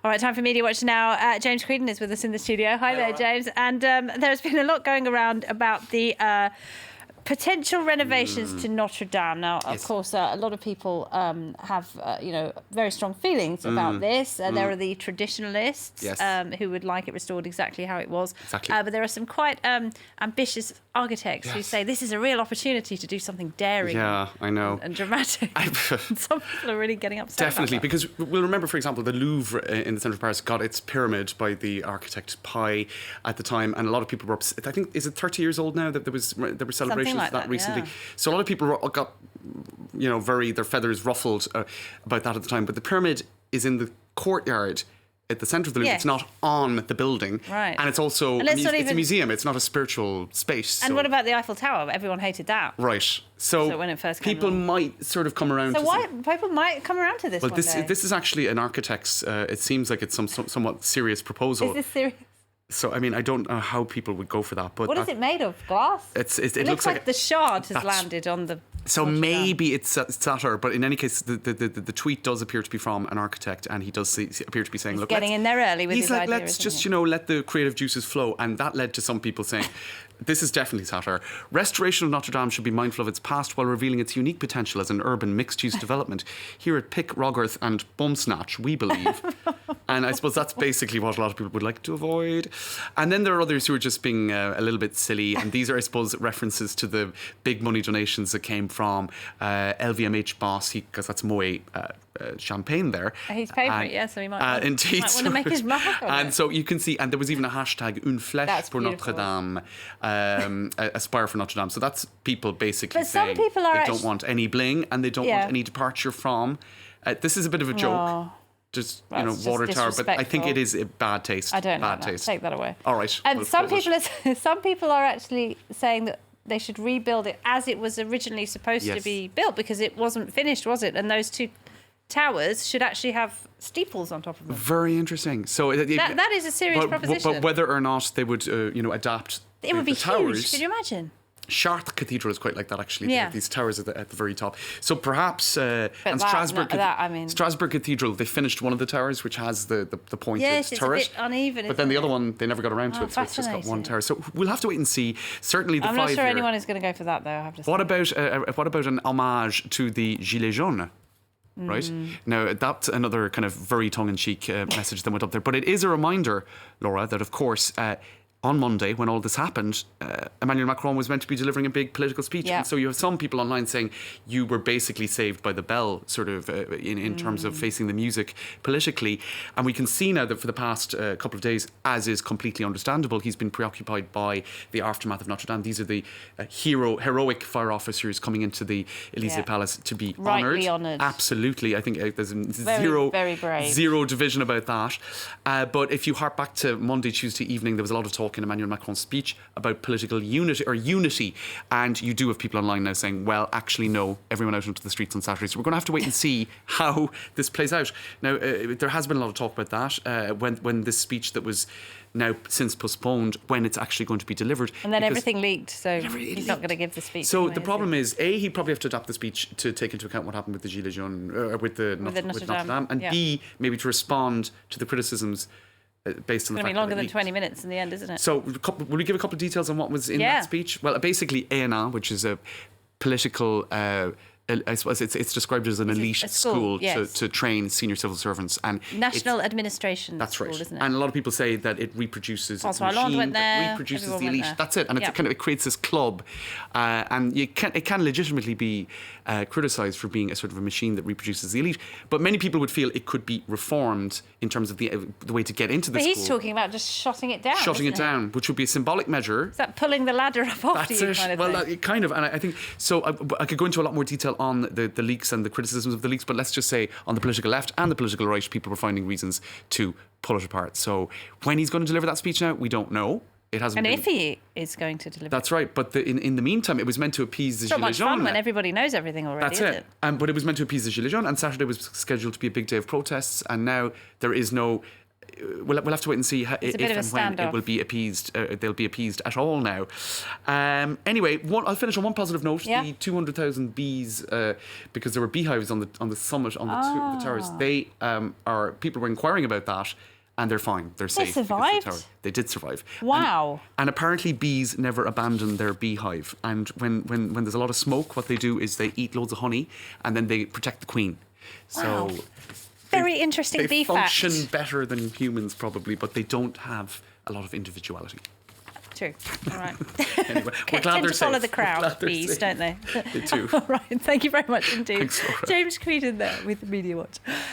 All right, time for Media Watch now. James Creedon is with us in the studio. Hi there, James. And there's been a lot going around about the potential renovations to Notre Dame. Now, of course, a lot of people have, very strong feelings about this. There are the traditionalists who would like it restored exactly how it was. Exactly. But there are some quite ambitious architects who say this is a real opportunity to do something daring. Yeah, I know. And dramatic. Some people are really getting upset. Definitely, about because we'll remember, for example, the Louvre in the centre of Paris got its pyramid by the architect Pai at the time, and a lot of people were upset. I think, is it 30 years old now that there were celebrations like of that recently? Yeah. So a lot of people got, their feathers ruffled about that at the time. But the pyramid is in the courtyard at the centre of the Louvre. It's not on the building. Right. And it's also, it's a museum. It's not a spiritual space. And what about the Eiffel Tower? Everyone hated that. Right. So when it first came people along. might sort of come around. So people might come around to this Well, one day. this is actually an architect's, it seems like it's somewhat serious proposal. Is this serious? So, I mean, I don't know how people would go for that. But What is it made of? Glass? It looks like the shard has landed on the... So maybe it's satire, but in any case, the tweet does appear to be from an architect, and he does appear to be saying, "Look, getting in there early with his idea, let's just let the creative juices flow," and that led to some people saying, "This is definitely satire. Restoration of Notre Dame should be mindful of its past while revealing its unique potential as an urban mixed-use development. Here at Pick, Rogarth, and Bumsnatch, we believe." And I suppose that's basically what a lot of people would like to avoid. And then there are others who are just being a little bit silly, and these are, I suppose, references to the big money donations that came from LVMH boss, because that's Moet champagne there. He's paid for it, so he might, indeed, might want to make his mark on And it. so you can see, and there was even a hashtag Une flèche pour Notre Dame, a spire for Notre Dame. So that's people basically saying they don't want any bling and they don't want any departure from. This is a bit of a joke. Just water tower, but I think it is a bad taste. I don't know. Bad taste. Take that away. All right. And some people are actually saying that they should rebuild it as it was originally supposed to be built, because it wasn't finished, was it? And those two towers should actually have steeples on top of them. Very interesting. So that is a serious proposition. But whether or not they would, adapt it would be towers, huge. Can you imagine? Chartres Cathedral is quite like that, actually. Yeah. These towers at the very top. So perhaps and Strasbourg Cathedral, they finished one of the towers, which has the pointed turret. It's a bit uneven. But then the other one, they never got around to it, so it's just got one tower. So we'll have to wait and see. Certainly, I'm not sure anyone is going to go for that, though. I have to say. What about an homage to the Gilets jaunes? Right? Now, that's another kind of very tongue-in-cheek message that went up there. But it is a reminder, Laura, that of course, on Monday, when all this happened, Emmanuel Macron was meant to be delivering a big political speech. Yeah. And so you have some people online saying you were basically saved by the bell, sort of, in terms of facing the music politically. And we can see now that for the past couple of days, as is completely understandable, he's been preoccupied by the aftermath of Notre Dame. These are the heroic fire officers coming into the Élysée Palace to be rightly honoured. Absolutely. I think there's very brave. Zero division about that. But if you hark back to Monday, Tuesday evening, there was a lot of talk in Emmanuel Macron's speech about political unity, and you do have people online now saying, well, actually no, everyone out into the streets on Saturday. So we're going to have to wait and see how this plays out. Now, there has been a lot of talk about that when this speech that was now since postponed, when it's actually going to be delivered. And then everything leaked, so he's not going to give the speech. So anyway, the problem is, A, he'd probably have to adapt the speech to take into account what happened with the Gilets jaunes, with Notre Dame, and B, maybe to respond to the criticisms based on the fact that it's going to be longer than 20 minutes in the end, isn't it? So will we give a couple of details on what was in that speech? Well, basically ENA, which is a political I suppose it's described as an elite school to train senior civil servants. And National Administration That's school, right. isn't it? And a lot of people say that it reproduces François it's a machine Hollande went there, that reproduces the everyone elite. That's it. And it creates this club. And it can legitimately be criticised for being a sort of a machine that reproduces the elite. But many people would feel it could be reformed in terms of the way to get into the school. But he's talking about just shutting it down. Shutting it down, which would be a symbolic measure. Is that pulling the ladder up after you kind of well, thing? kind of. And I think, so I could go into a lot more detail on the leaks and the criticisms of the leaks, but let's just say on the political left and the political right, people were finding reasons to pull it apart. So when he's going to deliver that speech now, we don't know. It hasn't. And if he is going to deliver, that's right. But in the meantime, it was meant to appease the Gilets jaunes. It's not much fun when everybody knows everything already. That's it. But it was meant to appease the Gilets jaunes, and Saturday was scheduled to be a big day of protests, and now there is no we'll have to wait and see if a bit of a and when it standoff. will be appeased. They'll be appeased at all now. Anyway, I'll finish on one positive note. Yeah. The 200,000 bees, because there were beehives on the summit on the towers. They people were inquiring about that. And they're fine. They're safe. because survived? the tower- They did survive. Wow. And apparently bees never abandon their beehive. And when there's a lot of smoke, what they do is they eat loads of honey and then they protect the queen. So Wow. Very interesting they bee fact. function better than humans probably, but they don't have a lot of individuality. True. All right. Anyway, we're Tend glad they're to follow safe. the We're crowd, glad they're bees, safe. don't they? They do. All right. Thank you very much indeed. Thanks, Laura. James Creedon there with Media Watch.